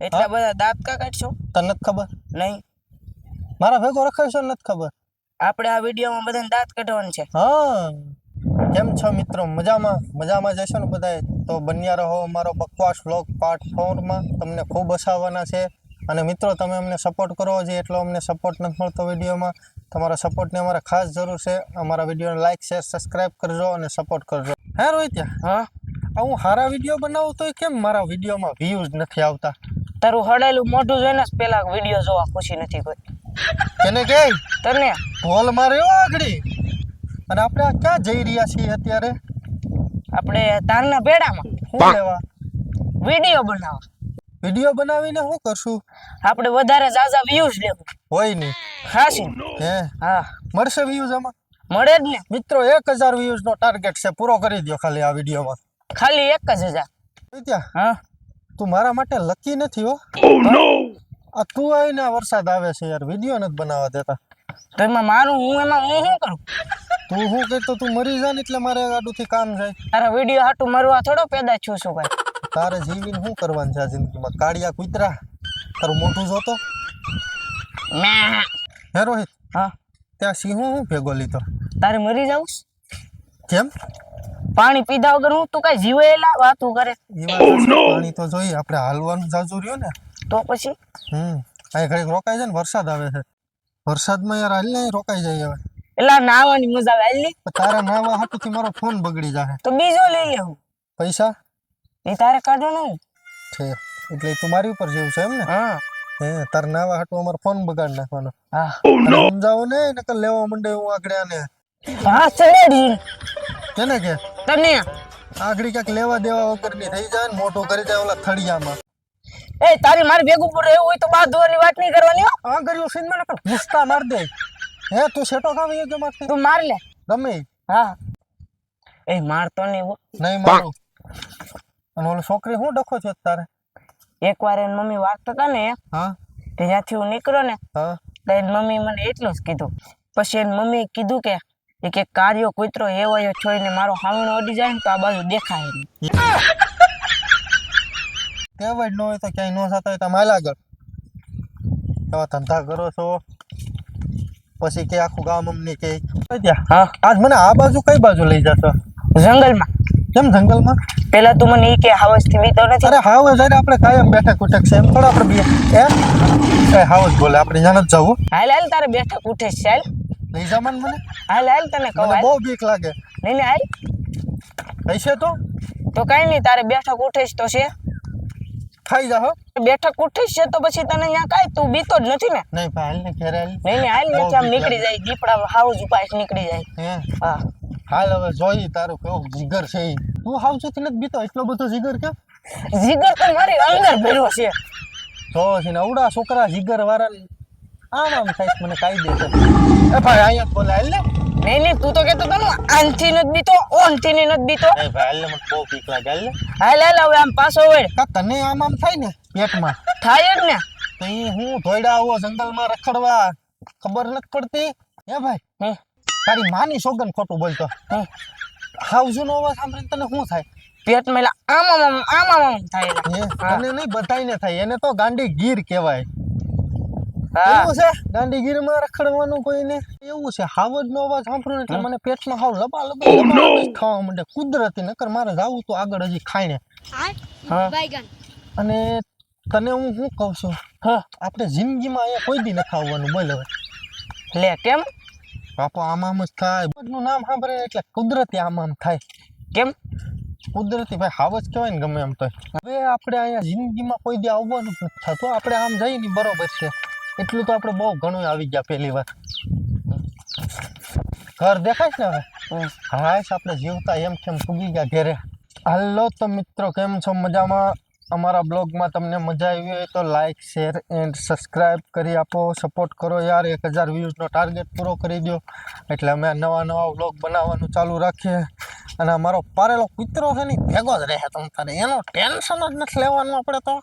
એટલા બધા દાંત કા કાઢશો? તને નથી ખબર? નહીં. મારા ભેગો રખાવશો નથી ખબર? આપણે આ વિડીયોમાં બધાને દાંત કાઢવાનું છે. હા, કેમ છો મિત્રો? મજામાં જશો ને બધાય? તો બન્યા રહો અમારો બકવાસ વ્લોગ પાર્ટ 4 માં. તમને ખૂબ હસાવવાના છે. અને મિત્રો, તમે અમને સપોર્ટ કરો છે, એટલો અમને સપોર્ટ નથી મળતો વિડીયોમાં. તમારા સપોર્ટની અમારે ખાસ જરૂર છે. અમારા વિડીયોને લાઈક શેર સબસ્ક્રાઈબ કરજો અને સપોર્ટ કરજો. હે રોહિત? હા, હું સારા વિડીયો બનાવું તો કેમ મારા વિડીયોમાં વ્યૂઝ નથી આવતા? તારું હડાયેલું મોઢું જોઈને જ પેલા વિડીયો જોવા ખુશી નથી કોઈ. કેને કે તને ઢોલ માર્યો આગળી. અને આપણે આ ક્યાં જઈ રહ્યા છીએ અત્યારે? આપણે તારના ભેડામાં શું લેવા? વિડીયો બનાવવા. વિડીયો બનાવીને શું કરશું? આપણે વધારે ઝાઝા વ્યૂઝ લેવું. હોય નહીં. ખાસી. હે, હા, મળશે વ્યૂઝ આમાં? મળે જ ને. મિત્રો 1000 વ્યૂઝ નો ટાર્ગેટ છે, પૂરો કરી દો ખાલી આ વિડીયોમાં. ખાલી 1000. ત્યાં હા, તું મારા માટે લકી નથી હો. આ તું આવીને આ વરસાદ આવે છે યાર, વિડીયો નથી બનાવવા દેતા. તો એમાં હું શું કરું? તું શું કહેતો તું મરી જા ને એટલે મારે આડુથી કામ જાય. તારા વિડીયો હાટું મરવા થોડો પેદા છું છું ભાઈ. તારે જીવીને શું કરવાનું છે આ જિંદગીમાં? કાળિયા કૂતરા તારું મોઢું જોતો. હે રોહિત? હા, ત્યાં સિંહો હું ભેગો લીધો? તારે મરી જાવ? કેમ? પાણી પીધા વગર હું તું કઈ જીવેલા વાતું કરે? પાણી તો જોઈએ, આપણે હાલવાનું જાજુ રહ્યો ને તો પછી અહીં ઘડીક રોકાઈ જાય ને, વરસાદ આવે છે. વરસાદમાં યાર હાલ ને રોકાઈ જાય હવે. એટલે નાવાની મજા આવે હાલ. તારા નાવા હાટુથી મારો ફોન બગડી જાય. તો બીજો લઈ લેવું. પૈસા એ તારે કાઢો ને છે એટલે તું મારી ઉપર જેવું છે એમ ને? હા, હે, તાર નાવા હાટુ અમારો ફોન બગાડ નાખવાનો. હા, સમજાવો ને નકર લેવા મંડે હું આગળ આને. હા ચડેડી કેને કે તને આગળ ક્યાંક લેવા દેવા વગરની થઈ જાય ને, મોટું કરી જાય ઓલા થળિયામાં. એ તારી મારી ભેગું પર રહેવું હોય તો બાધવાની વાત નહીં કરવાની હો. આ કર્યું સીન માં નકર ગુસ્સા માર દે. હે, તું સેટો ખાવ એ કે મારતી? તું માર લે. ગમે. હા, એ મારતો નહીં હો. નહીં મારું. અને ઓલો છોકરી હું ડખો છે તારે? એકવાર એની મમ્મી વાગતા હતા ને, હા, ત્યાંથી હું નીકળ્યો ને હા, તો એની મમ્મી મને એટલું જ કીધું. પછી એની મમ્મી કીધું કે કાર્યો કૂતરો એવો છોડીને મારો હાવણો અડી જાય ને તો આ બાજુ દેખાય નહીં. કહેવાય જ ન હોય તો ક્યાંય ન થતા હોય તો માલ આગળ એવા ધંધા કરો છો. પછી કે આખું ગામ અમને કે હા, આજ મને આ બાજુ કઈ બાજુ લઈ જશો? જંગલમાં. કેમ જંગલમાં? પેલા તું મને કે હાવસ થી બીતો નથી? અરે હાવસ અરે આપણે કાયમ બેઠક ઉઠક છે એમ થોડા આપણે એ હાવસ બોલે આપણે જ્યાં નથી જવું. હાલ તારે બેઠક ઉઠે છે. હાલ લઈ જવાનું મને. હાલ તને કહું મને બહુ બીક લાગે. નહીં હાલ પૈસે તો કઈ નહીં, તારે બેઠક ઉઠે તો છે. ખાઈ જા હો. બેઠક ઉઠે છે તો પછી તને અહીંયા કાંઈ તું બીતો જ નથી ને? નહીં ભાઈ હાલ ને ઘેરે હાલ. નહીં હાલ નથી, આમ નીકળી જાય દીપડા હાઉસ ઉપાય નીકળી જાય. હે, હા, હાલ હવે જોઈ તારું કેવું જીગર છે. તું હાવ સુધી નથી બીતો એટલો બધો જીગર કેમ? જીગર તો મારી અંદર ભર્યો છે. તો છે ને અવડા છોકરા જીગર વાળા આમ થાય મને કાયદે છે. એ ભાઈ અહીંયા બોલે હાલ ને. નહીં તું તો કેતો તને આનથી નથી બીતો, ઓનથી નથી બીતો. એ ભાઈ હાલ ને મને બહુ બીક લાગે. હાલ ને હાલ હવે આમ પાછો વળ. તને આમ થાય ને પેટમાં થાય જ ને. તો હું ધોઈડા આવો જંગલમાં રખડવા ખબર નથી પડતી. હે ભાઈ, તારી માની સોગન ખોટું બોલતો. હાવજુનો અવાજ સાંભળીને તને શું થાય? પેટમાં આમ થાય. તને નહીં બધાયને થાય. એને તો ગાંડી ગીર કહેવાય. હા, એવું છે ગાંડી ગીર માં રખડવાનું કોઈને એવું છે. હાવજ નો અવાજ સાંભળ્યો એટલે મને પેટમાં હાવ લબા ખાવા માંડે કુદરતી. નકર મારે જાવું તો આગળ હજી ખાઈને. અને તને હું શું કહું છું, હા, આપણે જિંદગીમાં અહીંયા કોઈ દી નથી આવવાનું. બોલ હવે. લે કેમ? બાપા આમ જ થાય. નું નામ સાંભળે એટલે કુદરતી આમ થાય. કેમ કુદરતી ભાઈ હાવજ કહેવાય ને ગમે એમ તો. હવે આપણે અહીંયા જિંદગીમાં કોઈ દી આવવાનું જ નથી થતું. આપણે આમ જઈએ ને બરોબર છે એટલું તો આપણે બહુ ઘણું આવી ગયા પહેલી વાર. ઘર દેખાય ને હવે. હા, આપણે જીવતા એમ કેમ પૂગી ગયા ઘેરે. હાલો તો મિત્રો, કેમ છો? મજામાં? અમારા બ્લોગમાં તમને મજા આવી હોય તો લાઈક શેર એન્ડ સબસ્ક્રાઈબ કરી આપો. સપોર્ટ કરો યાર. 1000 વ્યૂઝનો ટાર્ગેટ પૂરો કરી દો એટલે અમે નવા વ્લોગ બનાવવાનું ચાલુ રાખીએ. અને અમારો પારેલો કૂતરો છે ને ભેગો જ રહે. તમારે એનું ટેન્શન જ નથી લેવાનું આપણે તો.